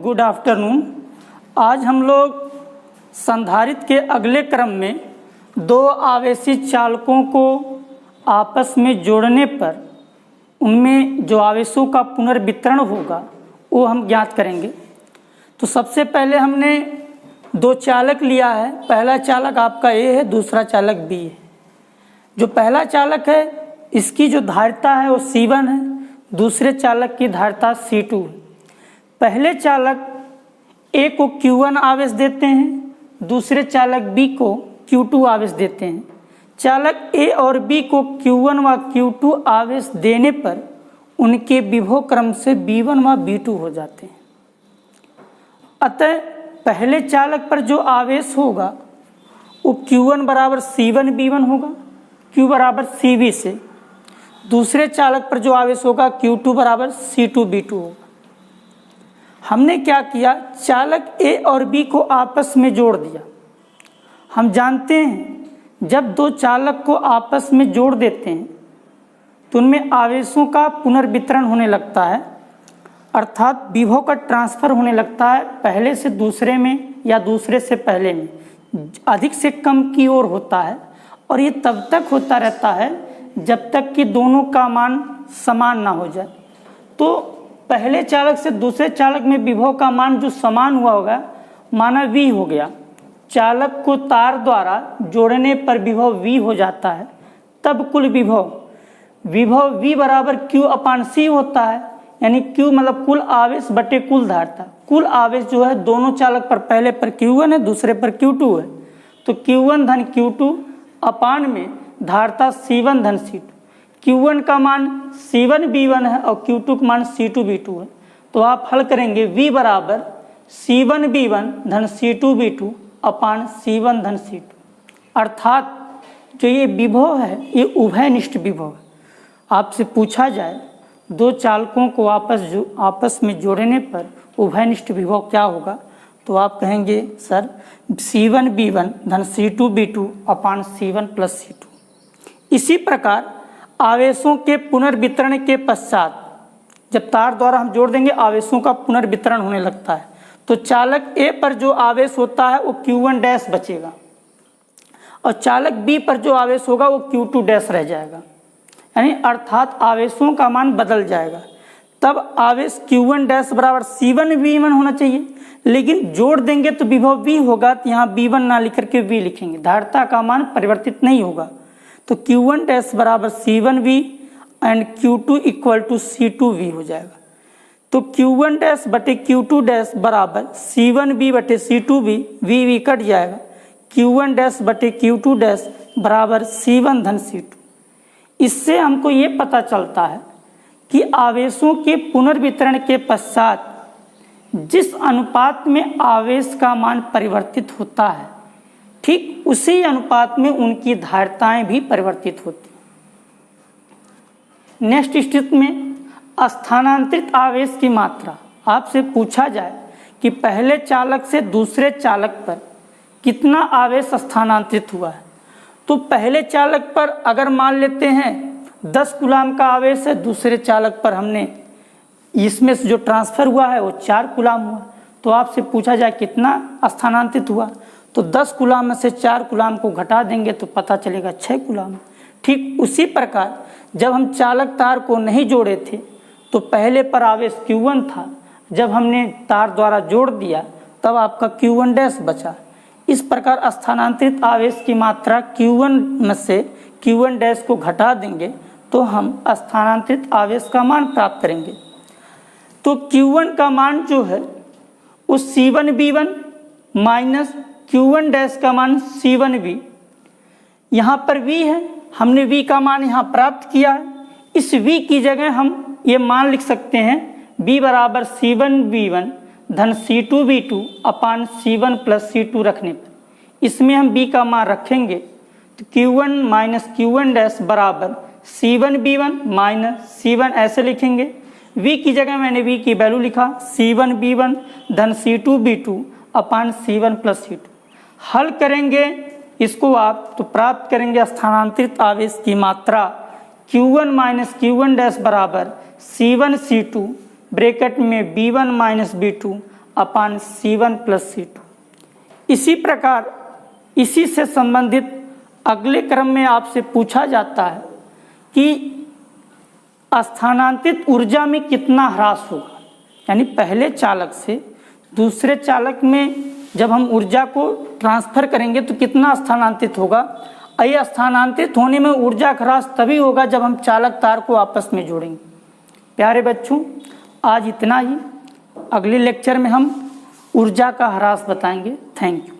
Good afternoon. आज हम लोग संधारित्र के अगले क्रम में दो आवेशी चालकों को आपस में जोड़ने पर उनमें जो आवेशों का पुनर्वितरण होगा वो हम ज्ञात करेंगे। तो सबसे पहले हमने दो चालक लिया है। पहला चालक आपका ए है, दूसरा चालक बी है। जो पहला चालक है इसकी जो धारिता है वो C1 है, दूसरे चालक की धारिता C2 है। पहले चालक ए को Q1 आवेश देते हैं, दूसरे चालक बी को Q2 आवेश देते हैं। चालक ए और बी को Q1 व Q2 आवेश देने पर उनके विभव क्रम से V1 व V2 हो जाते हैं। अतः पहले चालक पर जो आवेश होगा वो Q1 बराबर C1 V1 होगा, Q बराबर CV से। दूसरे चालक पर जो आवेश होगा Q2 बराबर C2 V2 होगा। हमने क्या किया, चालक ए और बी को आपस में जोड़ दिया। हम जानते हैं जब दो चालक को आपस में जोड़ देते हैं तो उनमें आवेशों का पुनर्वितरण होने लगता है, अर्थात विभव का ट्रांसफर होने लगता है। पहले से दूसरे में या दूसरे से पहले में अधिक से कम की ओर होता है, और ये तब तक होता रहता है जब तक कि दोनों का मान समान ना हो जाए। तो पहले चालक से दूसरे चालक में विभव का मान जो समान हुआ होगा माना V हो गया। चालक को तार द्वारा जोड़ने पर विभव V हो जाता है, तब कुल विभव V बराबर Q अपान C होता है। यानी Q मतलब कुल आवेश बटे कुल धारिता। कुल आवेश जो है दोनों चालक पर, पहले पर Q1 है, दूसरे पर Q2 है, तो Q1 धन Q2 अपान में धारिता C1 धन C2। Q1 का मान C1 V1 है और Q2 का मान C2 V2 है। तो आप हल करेंगे V बराबर C1 V1 धन C2 V2 अपान C1 धन C2। अर्थात जो ये विभव है ये उभयनिष्ठ विभव है। आपसे पूछा जाए दो चालकों को आपस में जोड़ने पर उभयनिष्ठ विभव क्या होगा, तो आप कहेंगे सर C1 V1 धन C2 V2 अपान C1 प्लस C2। इसी प्रकार आवेशों के पुनर्वितरण के पश्चात जब तार द्वारा हम जोड़ देंगे आवेशों का पुनर्वितरण होने लगता है, तो चालक ए पर जो आवेश होता है वो Q1 डैश बचेगा और चालक बी पर जो आवेश होगा वो Q2 डैश रह जाएगा। यानी अर्थात आवेशों का मान बदल जाएगा। तब आवेश Q1 डैश बराबर C1 V1 होना चाहिए, लेकिन जोड़ देंगे तो विभव V होगा, तो यहाँ V1 ना लिख करके V लिखेंगे। धारिता का मान परिवर्तित नहीं होगा, तो Q1 डैश बराबर C1 V and Q2 equal to C2 V हो जाएगा। तो Q1 डैश बटे Q2 डैश बराबर C1 V बटे C2 V, V कट जाएगा। Q1 डैश बटे Q2 डैश बराबर C1 धन C2। इससे हमको ये पता चलता है कि आवेशों के पुनर्वितरण के पश्चात जिस अनुपात में आवेश का मान परिवर्तित होता है, ठीक उसी अनुपात में उनकी धारिताएं भी परिवर्तित होती हैं। नेक्स्ट स्थिति में स्थानांतरित आवेश की मात्रा। आपसे पूछा जाए कि पहले चालक से दूसरे चालक पर कितना आवेश स्थानांतरित हुआ है, तो पहले चालक पर अगर मान लेते हैं 10 कूलाम का आवेश है, दूसरे चालक पर हमने इसमें से जो ट्रांसफ़र हुआ है वो 4 कूलाम हुआ, तो आपसे पूछा जाए कितना स्थानांतरित हुआ, तो 10 कूलाम में से 4 कूलाम को घटा देंगे तो पता चलेगा 6 कूलाम। ठीक उसी प्रकार जब हम चालक तार को नहीं जोड़े थे तो पहले पर आवेश Q1 था, जब हमने तार द्वारा जोड़ दिया तब आपका Q1 डैश बचा। इस प्रकार स्थानांतरित आवेश की मात्रा Q1 में से Q1 डैश को घटा देंगे तो हम स्थानांतरित आवेश का मान प्राप्त करेंगे। तो Q1 का मान जो है वो C1 V1 minus Q1 dash का मान C1 V। यहाँ पर V है, हमने V का मान यहाँ प्राप्त किया है। इस V की जगह हम ये मान लिख सकते हैं V बराबर C1 V1 धन C2 V2 अपान C1 प्लस C2 रखने पर इसमें हम B का मान रखेंगे तो Q1 माइनस Q1 डैश बराबर C1 V1 माइनस C1 ऐसे लिखेंगे। V की जगह मैंने V की वैल्यू लिखा C1 V1 धन C2 V2 अपान C1 प्लस C2। हल करेंगे इसको आप तो प्राप्त करेंगे स्थानांतरित आवेश की मात्रा Q1 माइनस Q1 डैश बराबर C1 C2 ब्रैकेट में B1 माइनस B2 अपान C1 प्लस C2। इसी प्रकार इसी से संबंधित अगले क्रम में आपसे पूछा जाता है कि स्थानांतरित ऊर्जा में कितना ह्रास होगा, यानी पहले चालक से दूसरे चालक में जब हम ऊर्जा को ट्रांसफ़र करेंगे तो कितना स्थानांतरित होगा। ये स्थानांतरित होने में ऊर्जा का ह्रास तभी होगा जब हम चालक तार को आपस में जोड़ेंगे। प्यारे बच्चों, आज इतना ही। अगले लेक्चर में हम ऊर्जा का ह्रास बताएंगे। Thank you.